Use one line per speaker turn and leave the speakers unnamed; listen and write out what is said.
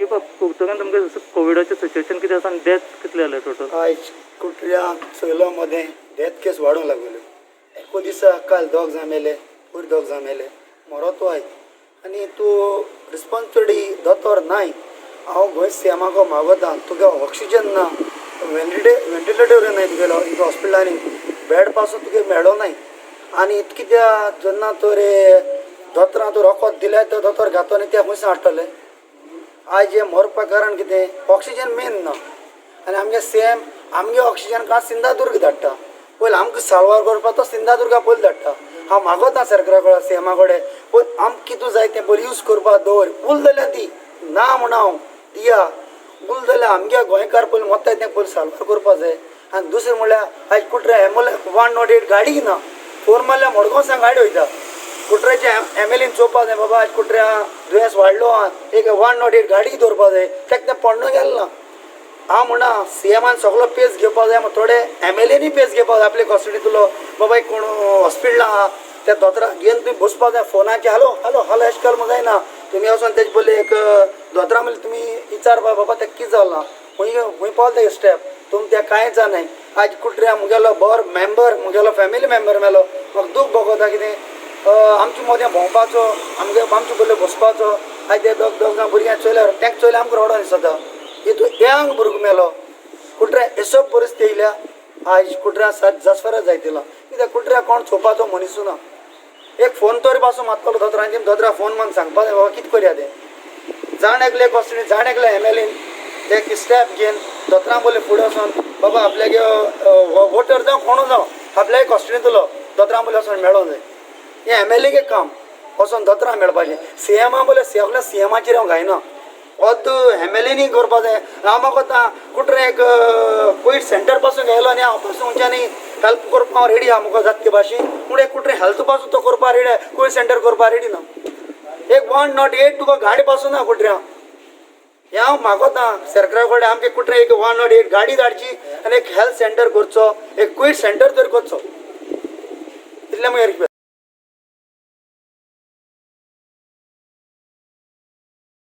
नेमकी कुठं तुमकां जसं कोविडाचें सिच्युएशन कितें आसा आनी डेथ कितले जाले टोटल?
आयज कुट्रिया चोयलो मध्ये डेथ केस वाडूंक लागले. एको दिसा काल 2 जाण मेले, पयर 2 जाण मेले, मरो तो आयज. आनी तूं रिस्पॉन्सिबिलिटी दोतोर नाय. हांव गोंय सीएमाको मागोता तुगे ऑक्सिजन ना, वेंटिलेटर नाय तुगेलो हिंगा हॉस्पिटलांनी, बेड पासून तुगे मेळो नाय. आनी कित्या जेन्ना तर दोतोरां तूं रोखोत दिले तो दोतोर घातो आनी ते खंयसून हाडटले. आयज हे मरपा कारण कितें ऑक्सिजन मेन ना. आनी आमगे सीएम आमगे ऑक्सिजन का सिंधादुर्ग धाडटा. पयलीं आमकां साल्वार करपा तो सिंधादुर्गा पयलीं धाडटा. हांव मागोता सरकारा कडेन सीएमा कडेन पळय आमकां कितू जाय तें पयलीं यूज करपा दवर. उल जाल्यार दी ना म्हण हांव दिया. उल जाल्यार आमगे गोंयकार पयलीं वताय तें पयलीं साल्वार करपा जाय. आनी दुसरें म्हणल्यार आयज कुट्रे एम्बुलन्स 108 गाडी ना. फोन मारल्यार मडगांवसान गाडी वयता. कुट्रेचे एमएलएन चोवपा जाय बाबा आयज कुट्र्या दुयेंस वाडलो एक 108 गाडी दवरपा जाय. तेका तें पडनो गेलें ना. हांव म्हणा सीएमान सगळो पेस घेवपा जाय. थोडे एमएलएनी पेस घेवपा जाय. आपले कस्टडींतलो बाबा एक कोण हॉस्पिटलां आहा त्या दोतोराक घेवन तुमी बसपा जाय. फोनाचेर हॅलो हॅलो हॅलो अशें केलें जायना. तुमी वचोन तेजे पयलीं एक दोतोरा म्हणल्यार तुमी विचारपा बाबा तेका कितें जालां खंय पावले तेगे स्टेप. तुमी तें कांयच जानाय. आयज कुट्र्या मुगेलो बर मेंबर मुगेलो फॅमिली मेंबर मेलो. म्हाका दूख भोगोता कितें आमचे मदें भोंवपाचो आमचे पयलीं बसपाचो. आयज ते दोग जाण भुरग्यां चोयल्यार तेंका चोयल्यार आमकां रडो दिसता. हितून यंग भुरगो मेलो. कुट्र्या एसो परिस्थिती येयल्या आयज कुट्र्या जसफरच जायतिला. कित्याक कुट्र्या कोण चोवपाचो मनीसू ना. एक फोन तरी पासून मारतलो दोतोरांनी. दोतोरा फोन मारून सांगपा जाय बाबा कितें करया तें. जाण एकले कस्टडी जाण एकले एमएलएन ते स्टेप घेवन दोतोरां बोले फुडें वचोन बाबा आपल्यागे वोटर जावं कोणू जावं आपल्या कस्टडींतलो दोतोरां बोले वचोन मेळोंक जाय. हें एमएलएगे काम वचोन दोतोरां मेळपाचें. सीएमा बोले सगल्या सीएमाचेर हांव घायना. ओद एमएलएनी करपा जाय. हांव म्हाका आतां कुट्रे एक कोवीड सेंटर पासून गेलो आनी हांव पासून खंयच्यानी हेल्प करपा रेडी आहा म्हाका जाता ते भाशेन. पूण एक कुट्रे हेल्थ पासून तो करपा रेडी कोवीड सेंटर करपा रेडी ना. एक 108 तुका गाडी पासून ना कुट्र्या. हें हांव मागोता सरकारा कडेन आमचे कुट्रे एक 108 गाडी धाडची आनी एक हेल्थ सेंटर करचो. एक कोवीड सेंटर तर करचो. इतलें म्हजें रिक्वेस्ट.